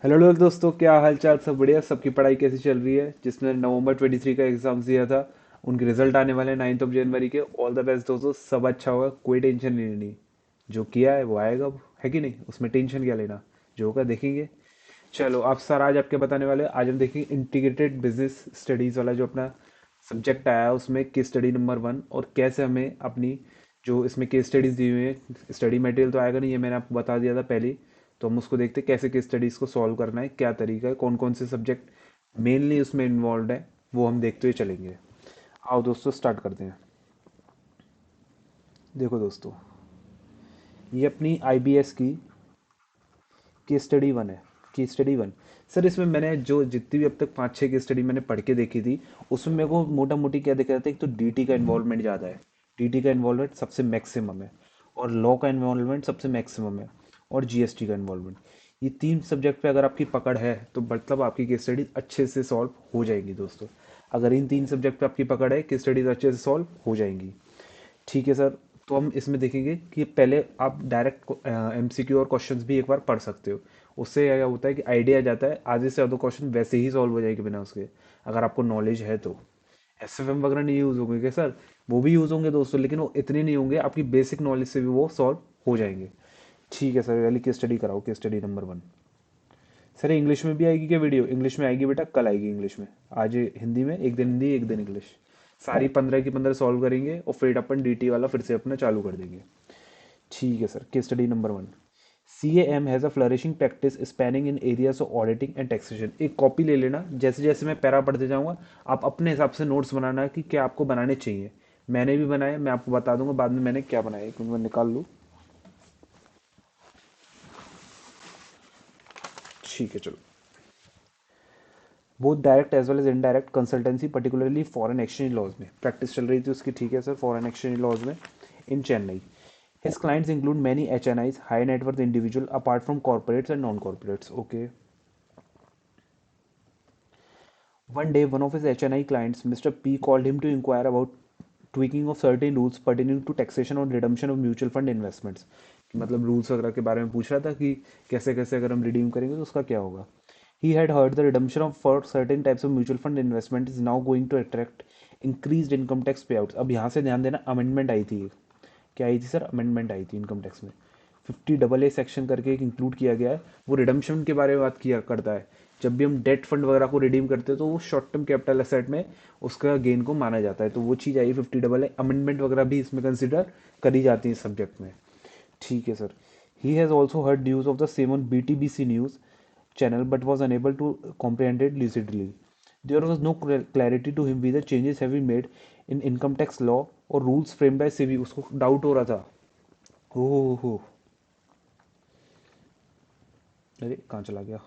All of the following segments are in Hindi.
हेलो लोग दोस्तों, क्या हाल चाल? सब बढ़िया? सबकी पढ़ाई कैसी चल रही है? जिसने नवंबर 23 का एग्जाम्स दिया था, उनके रिजल्ट आने वाले हैं 9 जनवरी के। ऑल द बेस्ट दोस्तों, सब अच्छा होगा, कोई टेंशन नहीं लेनी। जो किया है वो आएगा अब, है कि नहीं? उसमें टेंशन क्या लेना, जो होगा देखेंगे। चलो आप सर, आज आपके बताने वाले, आज हम देखेंगे इंटीग्रेटेड बिजनेस स्टडीज वाला जो अपना सब्जेक्ट आया है, उसमें केस स्टडी नंबर 1, और कैसे हमें अपनी जो इसमें केस स्टडीज दी हुई है, स्टडी मटेरियल तो आएगा नहीं, ये मैंने आपको बता दिया था पहले ही। तो हम उसको देखते हैं कैसे केस स्टडीज को सॉल्व करना है, क्या तरीका है, कौन कौन से सब्जेक्ट मेनली उसमें इन्वॉल्व है, वो हम देखते हुए चलेंगे। आओ दोस्तों, स्टार्ट करते हैं। देखो दोस्तों, ये अपनी आईबीएस की केस स्टडी 1 है। Case study 1। सर, इसमें मैंने जो जितनी भी अब तक 5-6 केस स्टडी मैंने पढ़ के देखी थी, उसमें मेरे को मोटा मोटी क्या दिख रहा था, एक तो डीटी का इन्वॉल्वमेंट ज़्यादा है। डीटी का इन्वॉल्वमेंट सबसे मैक्सिमम है, और लॉ का इन्वॉल्वमेंट सबसे मैक्सिमम है, और जीएसटी का इन्वॉल्वमेंट। ये तीन सब्जेक्ट पे अगर आपकी पकड़ है तो मतलब आपकी केस स्टडी अच्छे से सॉल्व हो जाएगी दोस्तों। अगर इन तीन सब्जेक्ट पे आपकी पकड़ है, केस स्टडीज अच्छे से सॉल्व हो जाएंगी। ठीक है सर। तो हम इसमें देखेंगे कि पहले आप डायरेक्ट एमसीक्यू और क्वेश्चंस भी एक बार पढ़ सकते हो। उससे क्या होता है कि आइडिया आ जाता है, आधे से ज़्यादा क्वेश्चन वैसे ही सॉल्व हो जाएंगे बिना उसके, अगर आपको नॉलेज है तो। एसएफएम वगैरह नहीं यूज़ होंगे क्या सर? वो भी यूज़ होंगे दोस्तों, लेकिन वो इतने नहीं होंगे, आपकी बेसिक नॉलेज से भी वो सॉल्व हो जाएंगे। ठीक है सर, वाली केस स्टडी कराओ, case study number 1। Sir, English में भी आएगी क्या वीडियो? इंग्लिश में आएगी बेटा, कल आएगी इंग्लिश में। आज हिंदी में, एक दिन हिंदी एक दिन इंग्लिश। सारी 15 की 15 सॉल्व करेंगे, और फिर अपन डीटी वाला फिर से अपना चालू कर देंगे। ठीक है sir, case study number 1। CAM has a flourishing practice spanning in areas of auditing and taxation. एक कॉपी ले लेना, जैसे जैसे मैं पैरा पढ़ते जाऊंगा, आप अपने हिसाब से नोट्स बनाना कि क्या आपको बनाने चाहिए। मैंने भी बनाया, मैं आपको बता दूंगा बाद में मैंने क्या बनाया, एक मिनट में निकाल लूँ। ठीक है चलो। बहुत direct as well as indirect consultancy, particularly foreign exchange laws में प्रैक्टिस चल रही थी उसकी। ठीक है सर, फॉरेन एक्सचेंज लॉज में इन Chennai. His clients include many HNIs, high net worth individual, apart from corporates and non-corporates. Okay. One day, one of his HNI clients, Mr. P, called him to inquire about tweaking of certain rules pertaining to taxation और redemption of mutual fund investments. कि मतलब रूल्स वगैरह के बारे में पूछ रहा था कि कैसे कैसे अगर हम रिडीम करेंगे तो उसका क्या होगा। He had heard the redemption of for certain types of mutual fund investment is now going to attract increased income tax payouts. अब यहाँ से ध्यान देना, अमेंडमेंट आई थी। क्या आई थी सर? अमेंडमेंट आई थी इनकम टैक्स में। 50AA सेक्शन करके एक इंक्लूड किया गया है, वो रिडम्पशन के बारे में बात किया करता है। जब भी हम डेट फंड वगैरह को रिडीम करते हैं तो वो शॉर्ट टर्म कैपिटल एसेट में उसका गेन को माना जाता है, तो वो चीज़ आई 50AA। अमेंडमेंट वगैरह भी इसमें कंसिडर करी जाती है इस सब्जेक्ट में। ठीक है sir. He has also heard news of the same on BTBC news channel but was unable to comprehend it lucidly. There was no clarity to him whether changes have been made in income tax law or rules framed by SEBI. उसको डाउट हो रहा था। हो। अरे कहाँ चला गया?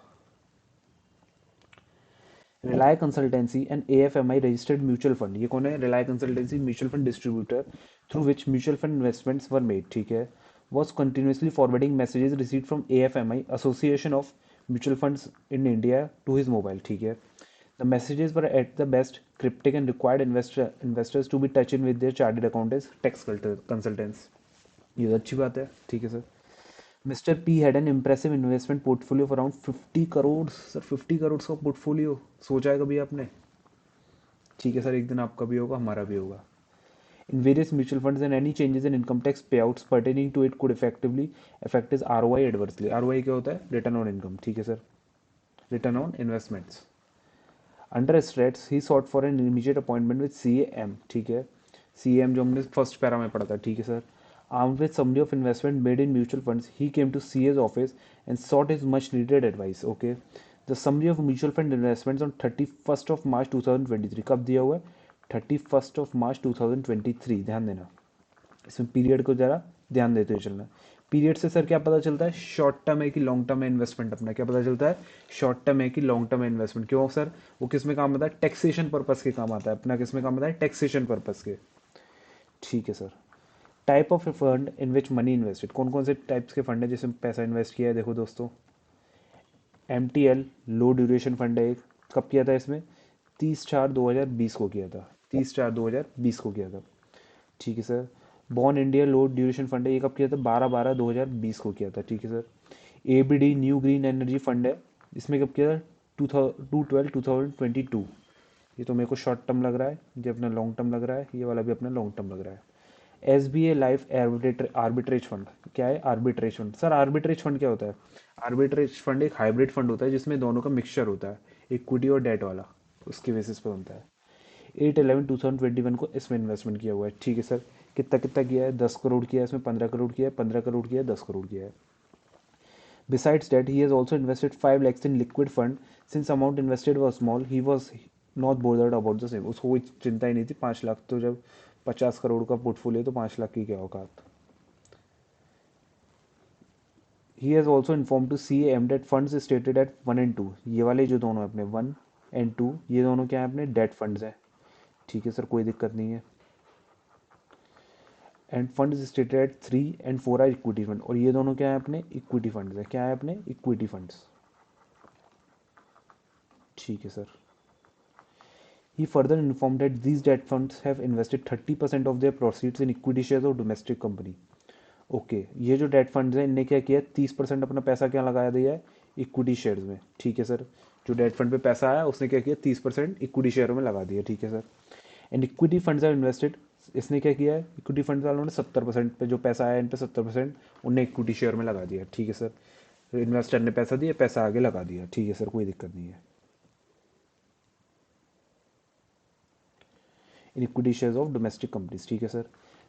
Rely consultancy and AFMI registered mutual fund. ये कौन है? Rely consultancy mutual fund distributor through which mutual fund investments were made. ठीक है। Was continuously forwarding messages receive from AFMI association of mutual funds in India to his mobile. ठीक है। The messages were at the best cryptic and required investors to be touch in with their chartered accountants, tax consultants. ये तो अच्छी बात है। ठीक है sir. Mister P had an impressive investment portfolio of around 50 crore. Sir 50 crore का पोर्टफोलियो सोचा है कभी आपने? ठीक है सर, एक दिन आपका भी होगा, हमारा भी होगा। In various mutual funds and any changes in income tax payouts pertaining to it could effectively affect his ROI adversely. ROI क्या होता है? Return on income. ठीक है sir, return on investments. Under stress he sought for an immediate appointment with CAM। ठीक है। CAM जो हमने फर्स्ट पैरा में पढ़ा था। ठीक है sir. Armed with summary of investment made in mutual funds, he came to CA's office and sought his much needed advice. Okay. The summary of mutual fund investments on 31st of March 2023 कब दिया हुआ है? 31st of March 2023। ध्यान देना, इसमें पीरियड को जरा ध्यान देते हुए चलना। पीरियड से सर क्या पता चलता है? शॉर्ट टर्म है कि लॉन्ग टर्म है इन्वेस्टमेंट अपना? क्या पता चलता है? शॉर्ट टर्म है कि लॉन्ग टर्म है इन्वेस्टमेंट? क्यों सर? वो किस में काम आता है? टैक्सेशन पर्पस के काम आता है अपना। किस में काम आता है? टैक्सेशन पर्पस के। ठीक है sir. Type of fund in which money invested. कौन कौन से टाइप्स के फंड है जिसमें पैसा इन्वेस्ट किया है? देखो दोस्तों, MTL लो ड्यूरेशन फंड है एक। कब किया था इसमें? 30/4/2020 को किया था। 30/4/2020 को किया था। ठीक है sir. Born India low duration fund है, ये कब किया था? 12/12/2020 को किया था। ठीक है sir. ABD new green energy fund है, इसमें कब किया था? 2/12/2022। ये तो मेरे को शॉर्ट टर्म लग रहा है, ये अपना लॉन्ग टर्म लग रहा है, ये वाला भी अपना लॉन्ग टर्म लग रहा है। SBA life arbitrage fund. क्या है arbitrage fund? Sir arbitrage fund क्या होता है? आर्बिट्रेज फंड एक हाइब्रिड फंड होता है जिसमें दोनों का मिक्सचर होता है, इक्विटी और डेट वाला, उसके बेसिस पे बनता है। 8/11/2021 को इसमें इन्वेस्टमेंट किया हुआ है, ठीक है सर। कितना कितना किया है? 10 करोड़ किया है इसमें, 15 करोड़ किया है, 15 करोड़ किया है, 10 करोड़ किया है। Besides that, he has also invested 5 lakhs in liquid fund. Since amount invested was small, he was not bothered about the same. उसको कोई चिंता ही नहीं थी, 5 लाख तो जब 50 करोड़ का पोर्टफोलियो तो 5 लाख की क्या औकात। He has also informed to CAM that funds stated at 1 and 2, ये वाले जो दोनों अपने 1 and 2, ये दोनों क्या है अपने डेट फंड्स हैं, ठीक है सर, कोई दिक्कत नहीं है। And fund stated at 3 and 4 are equity fund, और ये दोनों क्या है अपने इक्विटी फंड्स हैं। क्या है अपने इक्विटी फंड्स, ठीक है sir. He further informed that these debt funds have invested 30% of their proceeds in equity shares of domestic company. Okay ये जो डेट फंड्स हैं इनने क्या किया? 30% अपना पैसा क्या लगा दिया है? इक्विटी शेयर्स में, ठीक है सर। जो डेट फंड पे पैसा आया उसने क्या किया? 30% इक्विटी शेयर में लगा दिया, ठीक है sir. And equity funds are invested, इसने क्या किया है? इक्विटी फंड्स वालों ने 70% पे जो पैसा आया इन पे 70% उनने इक्विटी शेयर में लगा दिया, ठीक है सर। तो इन्वेस्टर ने पैसा दिया, पैसा आगे लगा दिया, ठीक है सर, कोई दिक्कत नहीं है। In equity shares of domestic companies, ठीक है sir.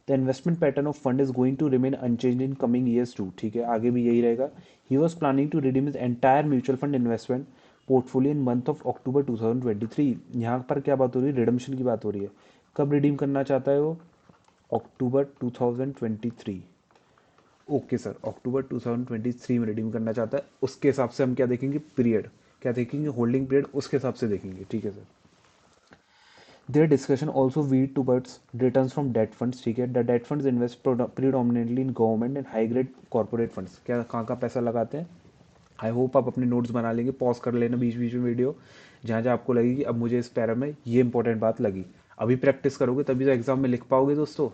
The investment pattern of fund is going to remain unchanged in coming years too, ठीक है, आगे भी यही रहेगा। He was planning to redeem his entire mutual fund investment portfolio in month of October 2023। यहाँ पर क्या बात हो रही है? रिडम्शन की बात हो रही है। कब रिडीम करना चाहता है वो? अक्टूबर 2023। ओके सर, अक्टूबर 2023 में रिडीम करना चाहता है। उसके हिसाब से हम क्या देखेंगे? पीरियड क्या देखेंगे? होल्डिंग पीरियड उसके हिसाब से देखेंगे, ठीक है sir. Their discussion also veered towards returns from debt funds, ठीक है। The debt funds invest predominantly in government and high grade corporate funds। क्या कहाँ का पैसा लगाते हैं? आई होप आप अपने नोट्स बना लेंगे, पॉज कर लेना बीच बीच में वीडियो, जहाँ जहाँ आपको लगेगी अब मुझे इस पैरा में ये इंपॉर्टेंट बात लगी। अभी प्रैक्टिस करोगे तभी तो एग्जाम में लिख पाओगे दोस्तों,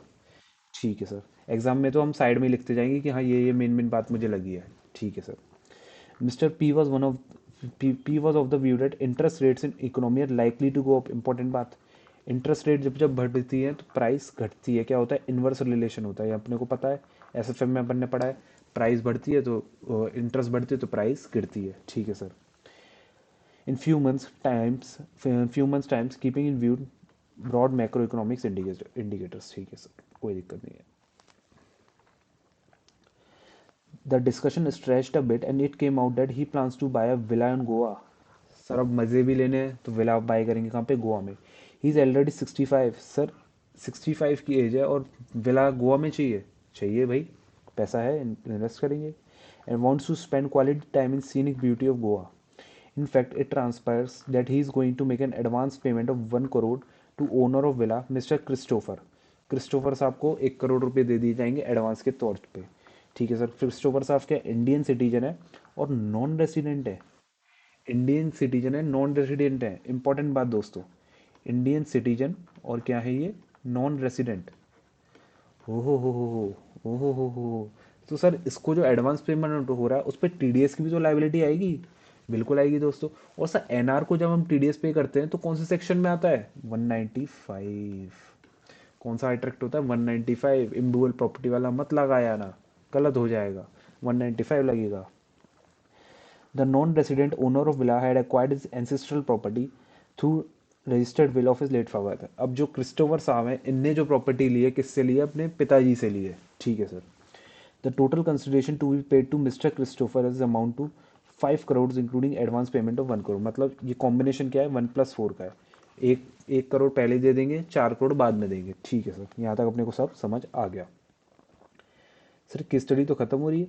ठीक है सर। एग्जाम में तो हम साइड में ही लिखते जाएंगे कि हाँ ये मेन मेन बात मुझे लगी है, ठीक है sir. Mr. P was of the view that interest rates in economy are likely to go up। Important बात, इंटरेस्ट रेट जब जब बढ़ती है तो प्राइस घटती है। क्या होता है? इन्वर्स रिलेशन होता है, ये अपने को पता है, एसएफएम में अपन ने पढ़ा है। प्राइस बढ़ती है तो इंटरेस्ट बढ़ती है तो प्राइस गिरती है, ठीक है sir. In few months times keeping in view broad macro economics indicators, ठीक है सर, कोई दिक्कत नहीं है। The discussion stretched a bit and it came out that he plans to buy a villa in Goa। Sir अब मज़े भी लेने हैं तो विला बाय करेंगे कहाँ पे? गोवा में। ही इज़ ऑलरेडी 65 सर, 65 की एज है और विला गोवा में चाहिए? चाहिए भाई, पैसा है, इन्वेस्ट करेंगे। And wants to spend quality time in scenic beauty of Goa. In fact, it transpires that he is going to make an advance payment of 1 crore to owner of villa, Mr. Christopher. Christopher साहब को 1 करोड़ रुपए दे दिए जाएंगे एडवांस के तौर पे, ठीक है सर। क्रिस्टोफर साहब क्या इंडियन सिटीजन है और नॉन रेसिडेंट है? इंडियन सिटीजन है, नॉन रेसिडेंट है, इंपॉर्टेंट बात दोस्तों। इंडियन सिटीजन और क्या है ये? Non resident. हो तो सर इसको जो एडवांस पेमेंट हो रहा है उस पर टीडीएस की भी तो लाइबिलिटी आएगी, बिल्कुल आएगी दोस्तों। और सर एनआर को जब हम टीडीएस पे करते हैं तो कौन से सेक्शन में आता है? 195। कौन सा अट्रैक्ट होता है? 195। इमूवेबल प्रॉपर्टी वाला मत लगाया ना, गलत हो जाएगा, 195 लगेगा। The non resident owner of villa had acquired his ancestral property through registered will of his late father. अब जो क्रिस्टोफर साहब हैं इनने जो प्रॉपर्टी ली है किससे ली है? अपने पिताजी से ली है, ठीक है sir. The total consideration to be paid to mister Christopher is amount to 5 crore including advance payment of 1 crore. मतलब ये कॉम्बिनेशन क्या है? 1+4 का है। 1 करोड़ पहले दे देंगे, 4 करोड़ बाद में देंगे, ठीक है सर। यहाँ तक अपने को सब समझ आ गया। सर केस स्टडी तो खत्म हो रही है?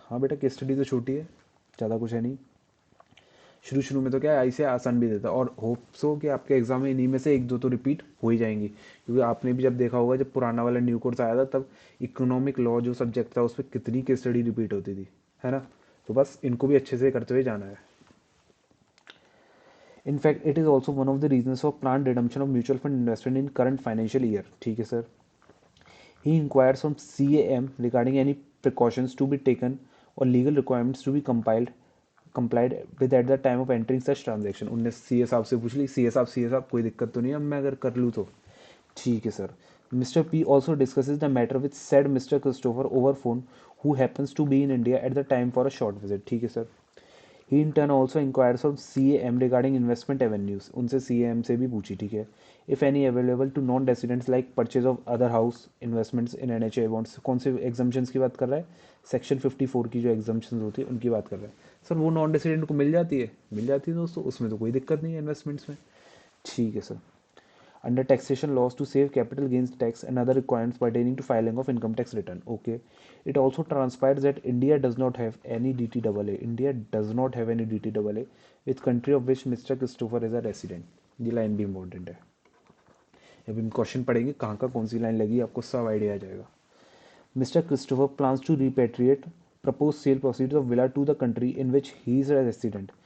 हाँ बेटा, केस स्टडी तो छोटी है, ज़्यादा कुछ है नहीं। शुरू शुरू में तो क्या है ऐसे आसान भी देता, और होप्स हो कि आपके एग्जाम में इन्हीं में से एक दो तो रिपीट हो ही जाएंगी, क्योंकि आपने भी जब देखा होगा जब पुराना वाला न्यू कोर्स आया था तब इकोनॉमिक लॉ जो सब्जेक्ट था उस पर कितनी केस स्टडी रिपीट होती थी, है ना। तो बस इनको भी अच्छे से करते हुए जाना है। In fact, it is also one of the reasons for planned redemption of mutual fund investment in current financial year, ठीक है sir. He inquires from CAM regarding any precautions to be taken or legal requirements to be compiled complied with at the time of entering such transaction। उनने सीए साहब से पूछ ली, सीए साहब कोई दिक्कत तो नहीं है, अब मैं अगर कर लूँ तो। ठीक है sir. Mister P also discusses the matter with said mister Christopher over phone who happens to be in India at the time for a short visit. ठीक है sir. He in turn also inquires from C M regarding investment avenues, उनसे सी एम से भी पूछी। ठीक है। If any available to non residents like purchase of other house investments in N H A bonds. कौन से एग्जाम्पन्स की बात कर रहा है? सेक्शन 54 की जो एग्जाम्पन्स होती है उनकी बात कर रहा है सर। वो नॉन रेसिडेंट को मिल जाती है दोस्तों, उसमें तो कोई दिक्कत नहीं है इन्वेस्टमेंट्स में। ठीक है sir. Under taxation laws to save capital gains tax and other requirements pertaining to filing of income tax return। Okay. It also transpires that India does not have any DTAA। India does not have any DTAA with country of which Mr. Christopher is a resident। ये लाइन भी इंपॉर्टेंट है। जब हम क्वेश्चन पढ़ेंगे कहाँ का कौन सी लाइन लगी आपको सब आइडिया आ जाएगा। Mr. Christopher plans to repatriate proposed sale proceeds of villa to the country in which he is a resident।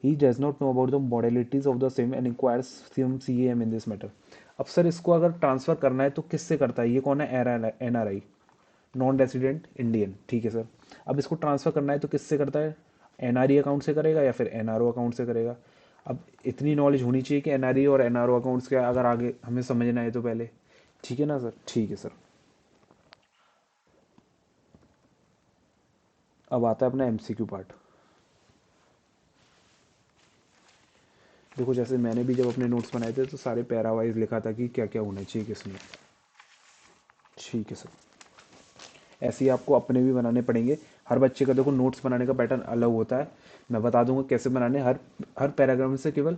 He does not know about the modalities of the same and inquires from CAM in this matter। अब सर इसको अगर ट्रांसफ़र करना है तो किससे करता है? ये कौन है? NRI, non resident Indian. ठीक है सर। अब इसको ट्रांसफ़र करना है तो किससे करता है? NRE अकाउंट से करेगा या फिर NRO अकाउंट से करेगा? अब इतनी नॉलेज होनी चाहिए कि NRE और NRO अकाउंट्स के अगर आगे हमें समझना है तो पहले। ठीक है ना सर? ठीक है सर। अब आता है अपना MCQ पार्ट। देखो जैसे मैंने भी जब अपने नोट्स बनाए थे तो सारे पैरा वाइज लिखा था कि क्या क्या होना चाहिए किसमें। ठीक है सर। ऐसे ही आपको अपने भी बनाने पड़ेंगे। हर बच्चे का देखो नोट्स बनाने का पैटर्न अलग होता है। मैं बता दूंगा कैसे बनाने। हर हर पैराग्राफ में से केवल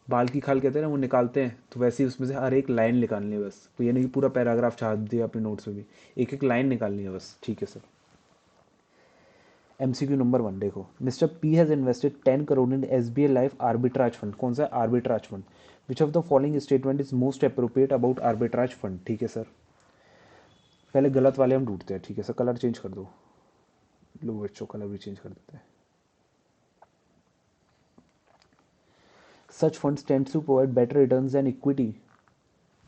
बाल की खाल कहते हैं ना, वो निकालते हैं, तो वैसे ही उसमें से हर एक लाइन निकालनी है बस। तो ये नहीं कि पूरा पैराग्राफ छाप दिया अपने नोट्स में भी, एक एक लाइन निकालनी है बस। ठीक है सर। MCQ नंबर 1 देखो। Mister P has invested 10 crore in SBI life arbitrage fund. कौन सा? Arbitrage fund. Which of the following statement is most appropriate about arbitrage fund? ठीक है सर। पहले गलत वाले हम ढूंढते हैं। ठीक है सर। कलर चेंज कर दो। लो बच्चों कलर भी चेंज कर देते हैं। Such funds tends to provide better returns than equity.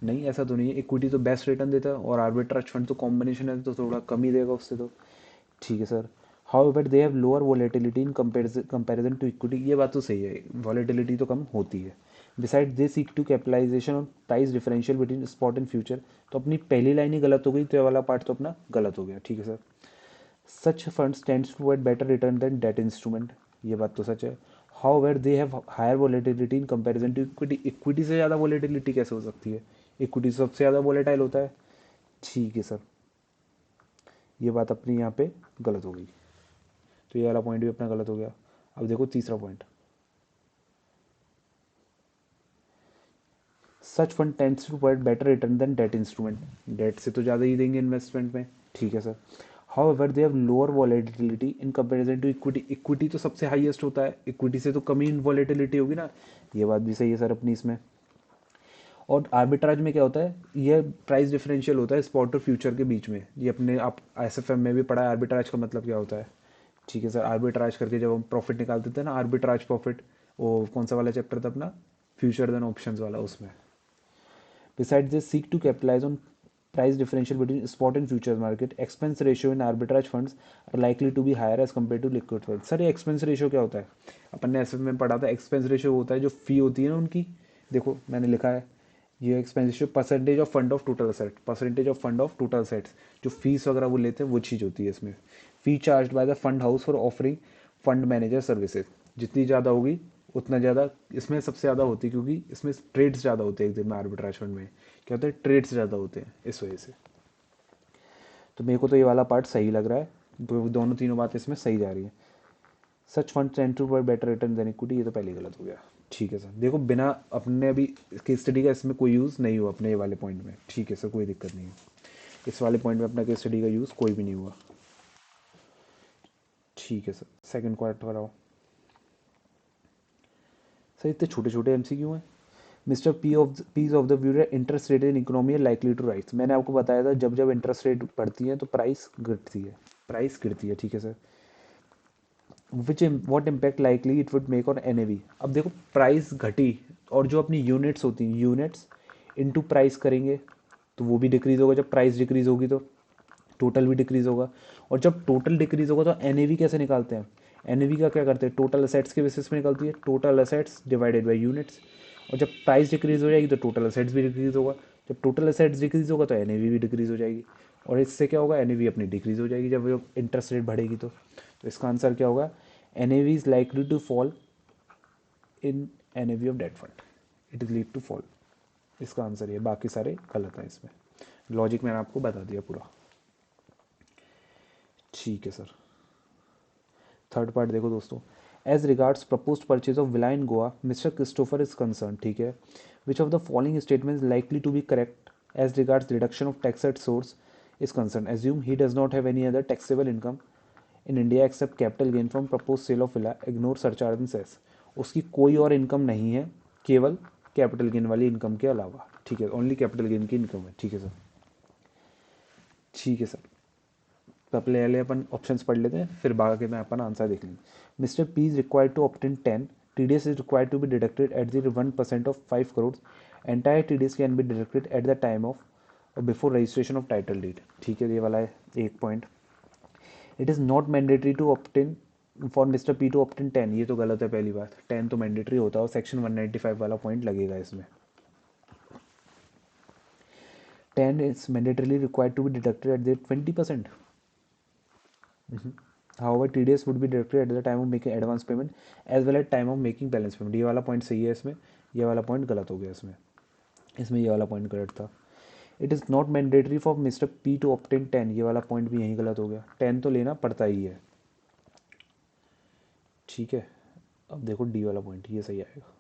नहीं, ऐसा तो नहीं है। इक्विटी तो बेस्ट रिटर्न देता है और आर्बिट्राज फंड तो कॉम्बिनेशन है तो थोड़ा कम ही देगा उससे तो। ठीक है sir. However they have lower volatility in comparison to equity. ये बात तो सही है, वॉलेटिलिटी तो कम होती है। Beside they seek to capitalization on price differential between spot and future. तो अपनी पहली लाइन ही गलत हो गई, तो ये वाला पार्ट तो अपना गलत हो गया। ठीक है sir. Such funds tends to provide better return than debt instrument. ये बात तो सच है। However they have higher volatility in comparison to equity. Equity से ज़्यादा वॉलेटिलिटी कैसे हो सकती है? इक्विटी सबसे ज़्यादा वॉलेटाइल होता है। ठीक है सर। ये बात अपनी यहाँ पे गलत हो गई, तो ये वाला पॉइंट भी अपना गलत हो गया। अब देखो तीसरा point. Such fund tends to provide better return than debt instrument. Debt से तो ज़्यादा ही देंगे इन्वेस्टमेंट में। ठीक है sir. However they have lower volatility in comparison to equity. Equity तो सबसे हाईएस्ट होता है, इक्विटी से तो कम ही वॉलेटिलिटी होगी ना। ये बात भी सही है सर अपनी इसमें। और आर्बिट्राज में क्या होता है? ये प्राइस डिफरेंशियल होता है स्पॉट और फ्यूचर के बीच में। ये अपने आप SFM में भी पढ़ा है आर्बिट्राज का मतलब क्या होता है। ठीक है सर। आर्बिट्राज करके जब हम प्रॉफिट निकालते थे ना, आर्बिट्राज प्रॉफिट, वो कौन सा वाला चैप्टर था अपना? फ्यूचर देन ऑप्शंस वाला, उसमें। Besides, they seek to capitalize on price differential between spot and futures market। Expense ratio in arbitrage funds are likely to be higher as compared to liquid funds। Sir ये एक्सपेंस रेशियो क्या होता है? अपन ने एसएफ में पढ़ा था। एक्सपेंस रेशियो होता है जो फी होती है ना उनकी। देखो मैंने लिखा है ये expense ratio percentage of fund of total set, percentage of fund of total sets. जो फीस वगैरह वो लेते हैं वो चीज़ होती है इसमें। Fee charge by the fund house for offering fund manager services. जितनी ज़्यादा होगी उतना ज़्यादा इसमें सबसे ज़्यादा होती है, क्योंकि इसमें ट्रेड्स ज़्यादा होते हैं एक दिन में। आर्बिट्राज फंड में क्या होता है? ट्रेड्स ज़्यादा होते हैं इस वजह से। तो मेरे को तो ये वाला पार्ट सही लग रहा है, दोनों तीनों बातें इसमें सही जा रही है। Such fund tend to provide better return than equity, ये तो पहले ही गलत हो गया। ठीक है सर। देखो बिना अपने अभी केस स्टडी का इसमें कोई यूज़ नहीं हुआ अपने ये वाले पॉइंट में। ठीक है सर, कोई दिक्कत नहीं है। इस वाले पॉइंट में अपना केस स्टडी का यूज़ कोई भी नहीं हुआ। ठीक है सर। सेकंड क्वार्ट कराओ। सर इतने छोटे छोटे MCQ हैं। Mister P's of the view interest rate in economy है लाइकली टू राइज। मैंने आपको बताया था जब जब इंटरेस्ट रेट बढ़ती है तो प्राइस गिरती है, प्राइस गिरती है। ठीक है sir. Which what impact likely it would make on NAV। अब देखो प्राइस घटी और जो अपनी यूनिट्स होती हैं, यूनिट्स इनटू प्राइस करेंगे तो वो भी डिक्रीज होगा। जब प्राइस डिक्रीज होगी तो टोटल भी डिक्रीज होगा। और जब टोटल डिक्रीज होगा तो NAV कैसे निकालते हैं? एनएवी का क्या करते हैं, टोटल असेट्स के बेसिस पे निकलती है, total assets divided by units. और जब प्राइस डिक्रीज हो जाएगी तो टोटल असेट्स भी डिक्रीज होगा, जब टोटल असेट्स डिक्रीज होगा तो एनएवी भी डिक्रीज हो जाएगी, और इससे क्या होगा, एनएवी अपनी डिक्रीज हो जाएगी जब इंटरेस्ट रेट बढ़ेगी। तो इसका आंसर क्या होगा, NAV is likely to fall in NAV of debt fund, it is lead to fall. इसका आंसर ये, बाकी सारे गलत हैं इसमें, लॉजिक मैंने आपको बता दिया पूरा। ठीक है सर। थर्ड पार्ट देखो दोस्तों, as regards propose purchase of villa in Goa mister Christopher is concern, ठीक है, which of the following statement likely to be correct as regards reduction of tax at source is concern, assume he does not have any other taxable income in India except capital gain from propose sale of villa, ignore surcharge and cess. उसकी कोई और इनकम नहीं है केवल कैपिटल गेन वाली इनकम के अलावा, ठीक है, ओनली कैपिटल गेन की इनकम है, ठीक है सर। ठीक है सर, तो पहले अपन ऑप्शंस पढ़ लेते हैं, फिर बाकी में अपन आंसर देख लेंगे। Mister P is required to obtain 10, TDS is required to be deducted at the 1% of 5 crores. Entire TDS can be deducted at the time of before registration of title deed, ठीक है, ये वाला है एक point. It is not mandatory to obtain for mister P to obtain 10, ये तो गलत है पहली बात, 10 तो मैंडेटरी होता है और सेक्शन 195 वाला पॉइंट लगेगा इसमें। 10 is mandatorily required to be deducted at the 20%. However, TDS would be deducted at the time of making advance payment as well as time of making balance payment. ये वाला पॉइंट सही है इसमें, ये वाला पॉइंट गलत हो गया इसमें, इसमें ये वाला पॉइंट गलत था। It is not mandatory for mister P to obtain 10, ये वाला पॉइंट भी यहीं गलत हो गया, 10 तो लेना पड़ता ही है, ठीक है। अब देखो डी वाला पॉइंट, ये सही आएगा।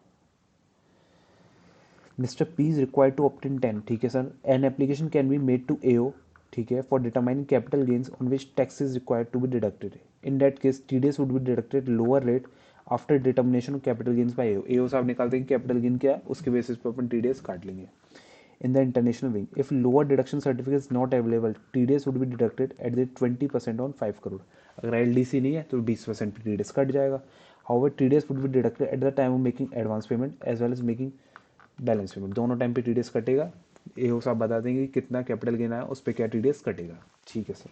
Mister P is required to obtain 10, ठीक है sir, an application can be made to AO, ठीक है, for determining capital gains on which tax is required to be deducted. In that case TDS would be deducted lower rate after determination of capital gains by AO. AO साहब निकालते हैं कि कैपिटल गेन क्या है, उसके बेसिस पर अपन TDS काट लेंगे। In the international wing, if lower deduction certificate is not available, TDS would be deducted at the 20% on 5 crore. अगर LDC नहीं है तो 20% पे TDS कट जाएगा। However, TDS would be deducted at the time of making advance payment as well as making balance payment, दोनों टाइम पे TDS कटेगा। एओ साहब बता देंगे कि कितना कैपिटल गेन आया, उस पर क्या TDS कटेगा, ठीक है सर।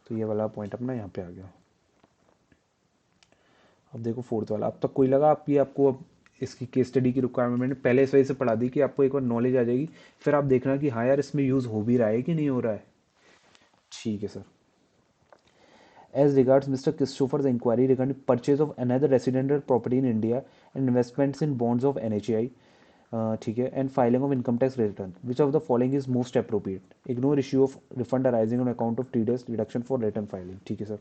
तो ये वाला पॉइंट अपना यहाँ पे आ गया। अब देखो फोर्थ वाला, अब तक कोई लगा आप ये आपको अब इसकी केस स्टडी की रिक्वायरमेंट मैंने पहले इस वजह से पढ़ा दी कि आपको एक बार नॉलेज आ जाएगी, फिर आप देखना कि हाँ यार इसमें यूज़ हो भी रहा है कि नहीं हो रहा है, ठीक है sir. As regards Mr. Christopher's inquiry regarding purchase of another residential property in India and investments in bonds of NHI, ठीक है, and filing of income tax return, which of the following is most appropriate? Ignore issue of refund arising on account of TDS deduction for return filing, ठीक है sir.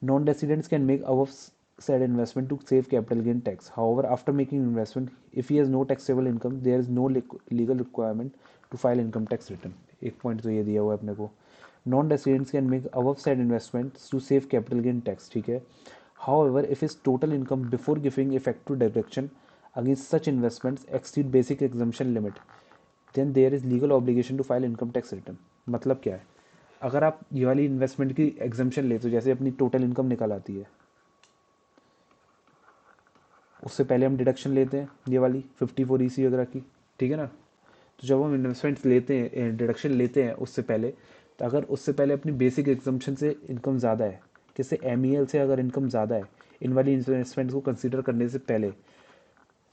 Non-residents can make above said investment to save capital gain tax. However, after making investment, if he has no taxable income, there is no legal requirement to file income tax return. एक पॉइंट तो ये दिया हुआ है अपने को, non residents can make above said investments to save capital gain tax, ठीक है। However, if his total income before giving effect to deduction against such investments exceed basic exemption limit, then there is legal obligation to file income tax return। मतलब क्या है, अगर आप ये वाली इन्वेस्टमेंट की एग्जाम्पशन लेते हो, जैसे अपनी टोटल इनकम निकल आती है, उससे पहले हम डिडक्शन लेते हैं ये वाली 54EC वगैरह की, ठीक है ना। तो जब हम इन्वेस्टमेंट लेते हैं, डिडक्शन लेते हैं उससे पहले, तो अगर उससे पहले अपनी बेसिक एग्जाम्पशन से इनकम ज़्यादा है, जैसे MEL से अगर इनकम ज़्यादा है इन वाली इन्वेस्टमेंट को कंसिडर करने से पहले,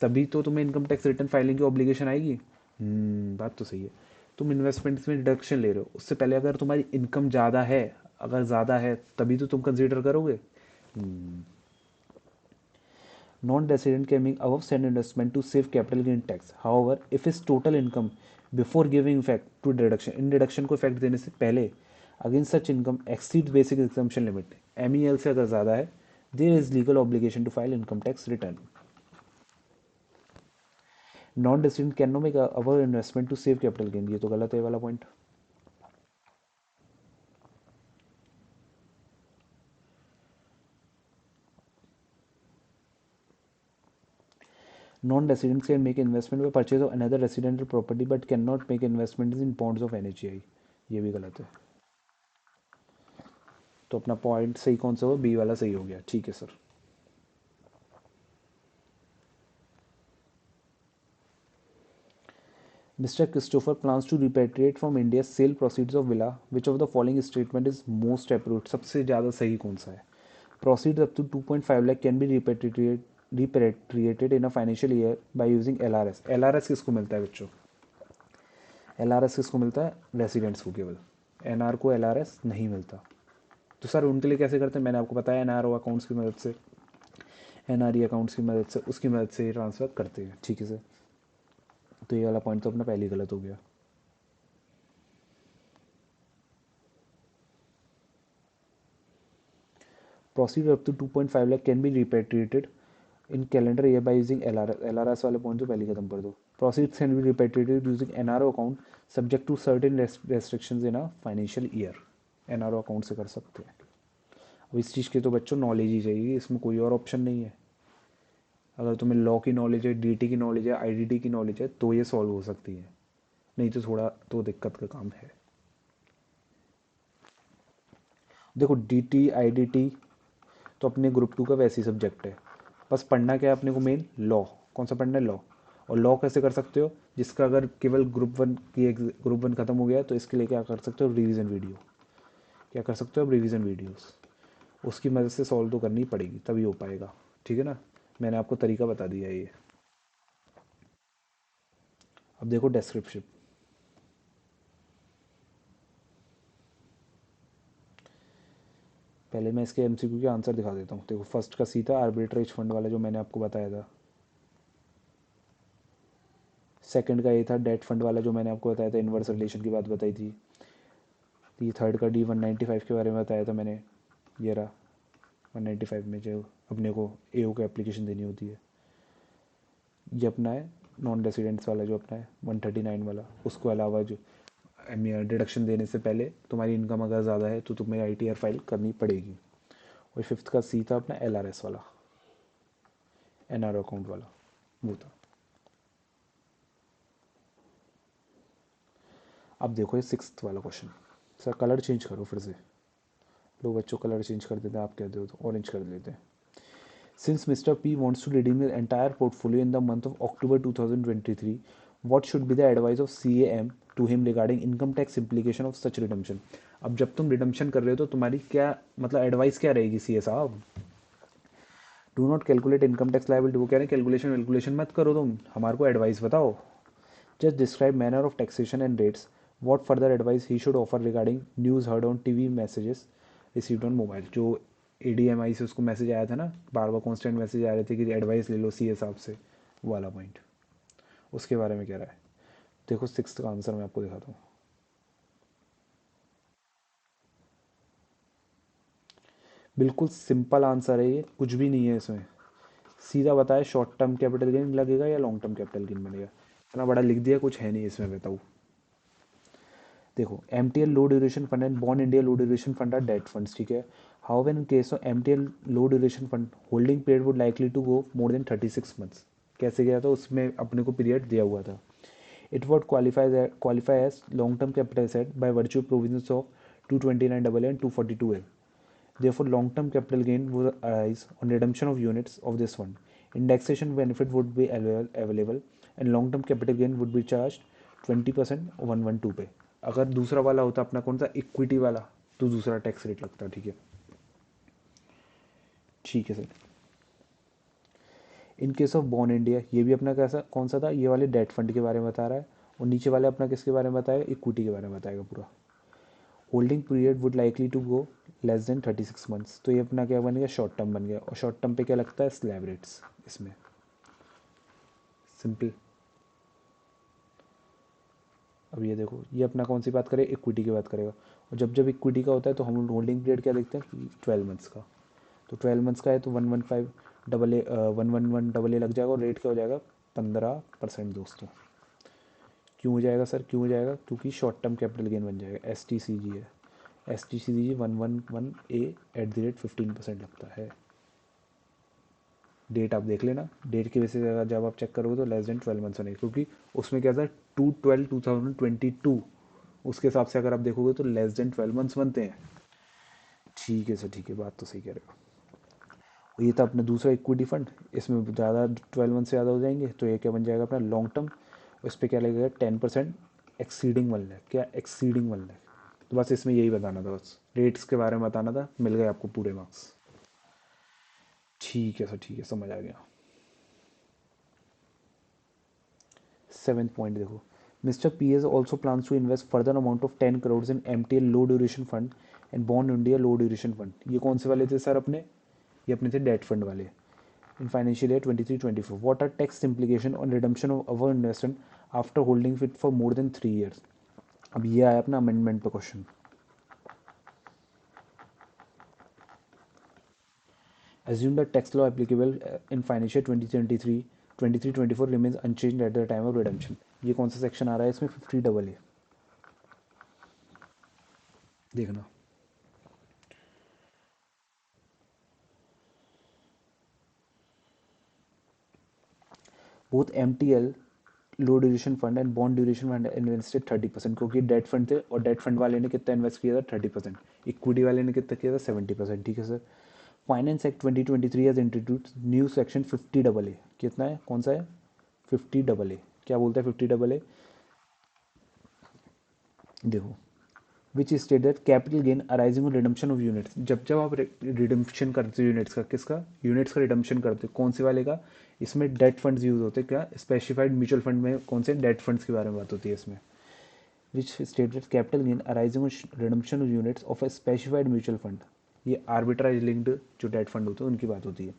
तभी तो तुम्हें इनकम टैक्स रिटर्न फाइलिंग की ऑब्लिगेशन आएगी। बात तो सही है। तुम इन्वेस्टमेंट्स में डिडक्शन ले रहे हो, उससे पहले अगर तुम्हारी इनकम ज़्यादा है, अगर ज़्यादा है तभी तो तुम कंसिडर करोगे। Non resident can make above said investment to save capital gain tax. However, if his total income before giving effect to deduction, इन डिडक्शन को इफेक्ट देने से पहले against such income exceed basic exemption limit, MEL से अगर ज़्यादा है, there is legal obligation to file income tax return. Non resident can no make our investment to save capital gain, ये तो गलत है वाला point. Non residents can make investment by purchase of another residential property but can not make investment in bonds of NHI, ये भी गलत है। तो अपना पॉइंट सही कौन सा हो, बी वाला सही हो गया, ठीक है sir. Mr. Christopher plans to repatriate from India sale proceeds of villa. Which of the following statement is most approved? सबसे ज़्यादा सही कौन सा है? Proceeds up to 2.5 lakh can be repatriated in a financial year by using LRS. LRS किसको मिलता है बच्चों? LRS किसको मिलता है? रेसिडेंट्स को केवल। NR को LRS नहीं मिलता। तो सर उनके लिए कैसे करते हैं? मैंने आपको बताया NRO अकाउंट्स की मदद से, NRE अकाउंट्स की मदद से, उसकी मदद से ट्रांसफ़र करते हैं। ठीक है सर, तो ये वाला पॉइंट तो अपना पहले ही गलत हो गया। Proceeds up to 2.5 lakh can be repatriated in calendar year by using LRS. LRS वाले पॉइंट तो पहले खत्म कर दो। Proceeds can be repatriated using NRO account subject to certain restrictions in a financial year. NRO account से कर सकते हैं। अब इस चीज़ की तो बच्चों नॉलेज ही चाहिए, इसमें कोई और ऑप्शन नहीं है। अगर तुम्हें लॉ की नॉलेज है, डीटी की नॉलेज है, आईडीटी की नॉलेज है, तो ये सॉल्व हो सकती है, नहीं तो थोड़ा तो दिक्कत का काम है। देखो डीटी आईडीटी तो अपने ग्रुप टू का वैसे ही सब्जेक्ट है, बस पढ़ना क्या है अपने को? Main law. कौन सा पढ़ना है? लॉ। और लॉ कैसे कर सकते हो? जिसका अगर केवल ग्रुप वन खत्म हो गया है तो इसके लिए क्या कर सकते हो? Revision video. क्या कर सकते हो? अब रिवीजन वीडियोस, उसकी मदद से सॉल्व तो करनी पड़ेगी, तभी हो पाएगा। ठीक है ना, मैंने आपको तरीका बता दिया है ये। अब देखो डिस्क्रिप्शन। पहले मैं इसके एमसीक्यू के आंसर दिखा देता हूँ। देखो फर्स्ट का सी था आर्बिट्रेज फंड वाला जो मैंने आपको बताया था। सेकंड का ये था डेट फंड वाला जो मैंने आपको बताया था, इनवर्स रिलेशन की बात बताई थी। ये थर्ड का D195 के बारे में बताया था मैंने, ये रहा 195 में जो अपने को एओ को एप्लीकेशन देनी होती है। ये अपना है नॉन रेसिडेंट्स वाला जो अपना है 139 वाला। उसको अलावा जो डिडक्शन देने से पहले तुम्हारी इनकम अगर ज़्यादा है तो तुम्हें ITR फाइल करनी पड़ेगी। और फिफ्थ का सी था अपना LRS वाला, NR अकाउंट वाला, वो था। अब देखो ये सिक्स्थ वाला क्वेश्चन। सर कलर चेंज करो फिर से। लो बच्चों कलर चेंज कर देते हैं, आप कहते हो तो ऑरेंज कर देते हैं। Since Mr. P wants to redeem his entire portfolio in the month of October 2023, what should be the advice of CAM to him regarding income tax implication of such redemption? अब जब तुम रिडम्पशन कर रहे हो तो तुम्हारी क्या मतलब एडवाइस क्या रहेगी सीए साहब? Do not calculate income tax liability. वो कह रहे हैं कैलकुलेशन वैलकुलेशन मत करो, तुम हमारे को एडवाइस बताओ। Just describe manner of taxation and rates. What further advice he should offer regarding news heard on TV messages received on mobile. जो ADMI से उसको मैसेज आया था ना, बार बार कॉन्स्टेंट मैसेज आ रहे थे कि एडवाइस ले लो सीए साहब से, वो वाला पॉइंट, उसके बारे में कह रहा है। देखो सिक्स्थ का आंसर मैं आपको दिखाता हूँ। बिल्कुल सिंपल आंसर है ये, कुछ भी नहीं है इसमें। सीधा बताया शॉर्ट टर्म कैपिटल गेन लगेगा या लॉन्ग टर्म कैपिटल गेन बनेगा। इतना बड़ा लिख दिया, कुछ है नहीं इसमें, बताऊँ। देखो MTL low duration fund and bond India low duration fund are debt funds, ठीक है। How in case of MTL low duration fund holding period would likely to go more than 36 months. कैसे गया था? उसमें अपने को पीरियड दिया हुआ था। It would qualify as long term capital asset by virtue provisions of 229 and 242 L. Therefore, long-term capital gain would arise on redemption of units of this fund. Indexation benefit would be available and long-term capital gain would be charged 20% 112 पे। अगर दूसरा वाला होता अपना कौन सा इक्विटी वाला, तो दूसरा टैक्स रेट लगता। ठीक है, ठीक है sir. In case of born India, ये भी अपना कैसा कौन सा था? ये वाले डेट फंड के बारे में बता रहा है, और नीचे वाले अपना किसके बारे में बताएगा? इक्विटी के बारे में बताएगा पूरा। Holding period would likely to go less than 36 months, तो ये अपना क्या बन गया? शॉर्ट टर्म बन गया। और शॉर्ट टर्म पे क्या लगता है? स्लैब रेट्स इसमें। सिंपल। अब ये देखो ये अपना कौन सी बात करें? इक्विटी की बात करेगा। और जब जब इक्विटी का होता है तो हम होल्डिंग पीरियड क्या देखते हैं? 12 मंथ्स का। तो 12 मंथ्स का है तो 115 डबल ए 111 डबल ए लग जाएगा, और रेट क्या हो जाएगा? 15% दोस्तों। क्यों हो जाएगा सर? क्यों हो जाएगा? क्योंकि शॉर्ट टर्म कैपिटल गेन बन जाएगा। STCG है, STCG 111A @ 15% लगता है। डेट आप देख लेना, डेट की वजह से जब आप चेक करोगे तो लेस देन 12 मंथ्स होने, क्योंकि उसमें क्या था 2/12/2022, उसके हिसाब से अगर आप देखोगे तो लेस देन 12 मंथ्स बनते हैं। ठीक है सर, ठीक है, बात तो सही कह रहे हो। और ये था अपना दूसरा इक्विटी फंड, इसमें ज़्यादा 12 मंथ से ज़्यादा हो जाएंगे तो ये क्या बन जाएगा? अपना लॉन्ग टर्म। उस पर क्या लगेगा 10% एक्सीडिंग 1 लाख, क्या एक्सीडिंग 1 लाख। तो बस इसमें यही बताना था, बस रेट्स के बारे में बताना था, मिल गए आपको पूरे मार्क्स। ठीक है सर, ठीक है, समझ आ गया। 7th पॉइंट देखो, mister P S also plans to invest further amount of 10 crore in M T L low duration fund and bond India low duration fund. ये कौन से वाले थे सर अपने? ये अपने थे डेट फंड वाले। In financial year 23-24 what are tax implication on redemption of our investment after holding it for more than 3 years. अब ये आया अपना अमेंडमेंट पे question. Assume the tax law applicable in financial 2023 23-24 remains unchanged at the time of redemption। ये कौन सा सेक्शन आ रहा है इसमें? 50AA। देखना, both MTL low duration fund and bond duration fund invested 30%, क्योंकि डेट फंड थे और डेट फंड वाले ने कितना इन्वेस्ट किया था? 30%। इक्विटी वाले ने कितना किया था? 70%। ठीक है sir. Finance act 2023 has introduce new section 50AA। कितना है, कौन सा है? 50AA। क्या बोलता है 50AA? देखो, विच state that capital gain arising on redemption of units. जब जब आप रिडम्पशन करते हो यूनिट्स का, किसका? यूनिट्स का रिडम्पशन करते हो, कौन से वाले का? इसमें डेट फंड्स यूज होते हैं। क्या स्पेसिफाइड म्यूचुअल फंड में कौन से डेट फंड्स के बारे में बात होती है इसमें? Which state that capital gain arising on redemption of units of a specified mutual fund. ये आर्बिट्राइज लिंक्ड जो डेट फंड होते हैं उनकी बात होती है।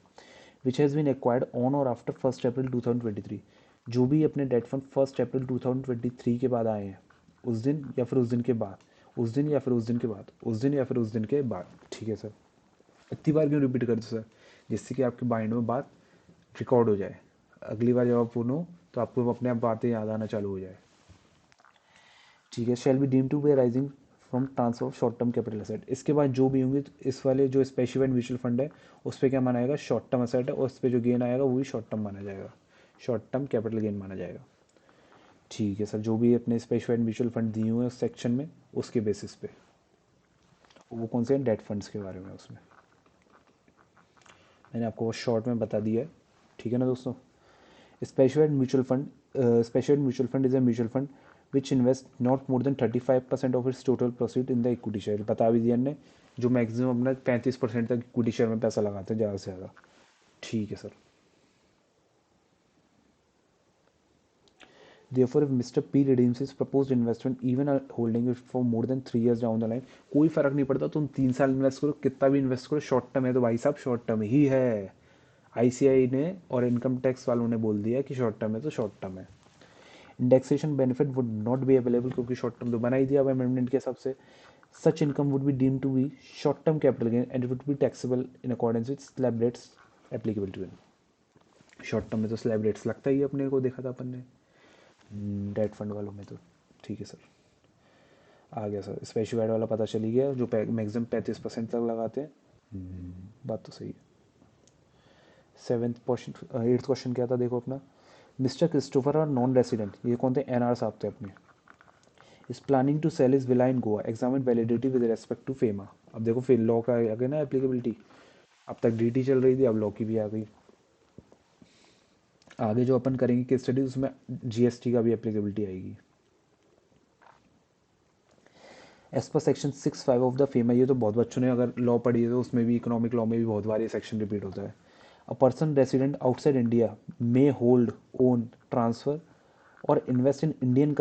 Which has been acquired on और आफ्टर 1 अप्रैल 2023। जो भी अपने डेट फंड 1 अप्रैल 2023 के बाद आए हैं, उस दिन या फिर उस दिन के बाद, उस दिन या फिर उस दिन के बाद, उस दिन या फिर उस दिन के बाद। ठीक है सर। इतनी बार क्यों रिपीट करते सर? जिससे कि आपके माइंड में बात रिकॉर्ड हो जाए, अगली बार जब आप सुनो तो आपको अपने आप बातें याद आना चालू हो जाए। ठीक है। Shall be deem to be rising from transfer of short term capital asset. इसके बाद जो भी होंगे, इस वाले जो स्पेसिफाइड म्यूचुअल फंड है उस पर क्या माना जाएगा? शॉर्ट टर्म असेट है, और उस पर जो गेन आएगा वो भी शॉर्ट टर्म माना जाएगा, शॉर्ट टर्म कैपिटल गेन माना जाएगा। ठीक है सर। जो भी अपने स्पेसिफाइड म्यूचुअल फंड दिए हुए हैं उस सेक्शन में, उसके बेसिस पे, वो कौन से हैं? डेट फंड्स के बारे में उसमें मैंने आपको वो शॉर्ट में बता दिया है। ठीक है ना दोस्तों? Specified mutual fund, specified mutual fund is a mutual fund which invest not more than 35% of its total proceed in the equity share. बता भी दिया ने, जो मैक्सिमम अपना 35% तक इक्विटी शेयर में पैसा लगाते हैं ज़्यादा से ज़्यादा। ठीक है sir. Therefore, if Mr. P redeems his proposed investment, even holding it for more than 3 years down the line, कोई फर्क नहीं पड़ता, तुम 3 साल इन्वेस्ट करो, कितना भी इन्वेस्ट करो, शॉर्ट टर्म है तो भाई साहब शॉर्ट टर्म ही है। आईसीआई ने और इनकम टैक्स वालों ने बोल दिया कि शॉर्ट टर्म है तो शॉर्ट टर्म है। Indexation benefit would not be available, क्योंकि शॉर्ट टर्म तो बना ही दिया अब अमेंडमेंट के हिसाब से। Such income would be deem to be short term capital gain and it would be taxable in accordance with slab rates applicable to it. Short term में तो स्लैब रेट्स लगता ही है, अपने को देखा था अपन ने डेट फंड वालों में तो। ठीक है सर, आ गया सर। स्पेसिफाइड वाला पता चली गया, जो मैक्सिमम 35% तक लगाते हैं। बात तो सही है। 8th क्वेश्चन क्या था देखो अपना, मिस्टर क्रिस्टोफर और नॉन रेसिडेंट, ये कौन थे? एनआर साहब थे अपने। Is planning to sell is villa in Goa, examine validity with respect to FEMA. अब देखो फिर लॉ का आ गया ना एप्लीकेबिलिटी। अब तक डीटी चल रही थी, अब लॉ की भी आ गई। आगे जो अपन करेंगे केस स्टडी, उसमें जीएसटी का भी एप्लीकेबिलिटी आएगी। As per section 6(5) of the FEMA, ये तो बहुत बच्चों ने अगर लॉ पढ़ी है तो उसमें भी, इकोनॉमिक लॉ में भी बहुत बार ये सेक्शन रिपीट होता है। A person resident outside India may hold, own, transfer और invest in Indian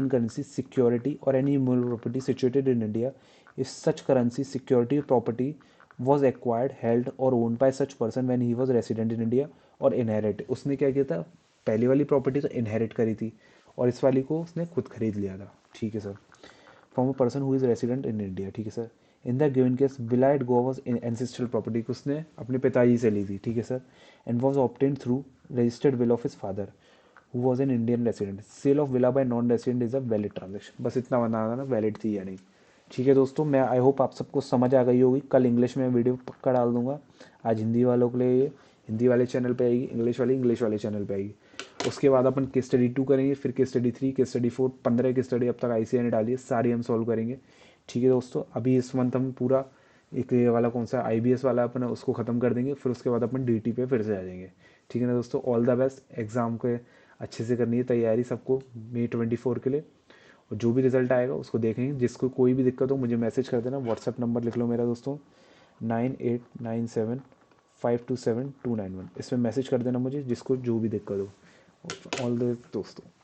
currency security और any movable property situated in India if such currency security property was acquired, held और owned by such person when he was resident in India और इनहेरिट। उसने क्या किया था? पहली वाली प्रॉपर्टी तो इनहेरिट करी थी और इस वाली को उसने खुद खरीद लिया था। ठीक है sir. From a person who is resident in India. ठीक है sir. In the given case villa at Goa was ancestral property, को उसने अपने पिताजी से ली थी। ठीक है sir. And was obtained through registered will of his father who was an Indian resident. Sale of villa by non resident is a valid transaction. बस इतना बनाना ना, वैलिड थी या नहीं। ठीक है दोस्तों, मैं आई होप आप सबको समझ आ गई होगी। कल इंग्लिश में वीडियो पक्का डाल दूंगा। आज हिंदी वालों के लिए हिंदी वाले चैनल पे आएगी, इंग्लिश वाले चैनल पे आएगी। उसके बाद अपन केस स्टडी 2 करेंगे, फिर केस स्टडी 3, केस स्टडी 4, 15 की स्टडी अब तक आईसीआई ने डाली है, सारी हम सॉल्व करेंगे। ठीक है दोस्तों, अभी इस मंथ हम पूरा एक ये वाला कौन सा आईबीएस वाला अपन उसको ख़त्म कर देंगे, फिर उसके बाद अपन डीटी पे फिर से आ जाएंगे। ठीक है ना दोस्तों, ऑल द बेस्ट एग्ज़ाम के अच्छे से करनी है तैयारी सबको May 24 के लिए। और जो भी रिजल्ट आएगा उसको देखेंगे। जिसको कोई भी दिक्कत हो मुझे मैसेज कर देना। व्हाट्सएप नंबर लिख लो मेरा दोस्तों, 9897527291। इसमें मैसेज कर देना मुझे जिसको जो भी दिक्कत हो। ऑल द दोस्तों।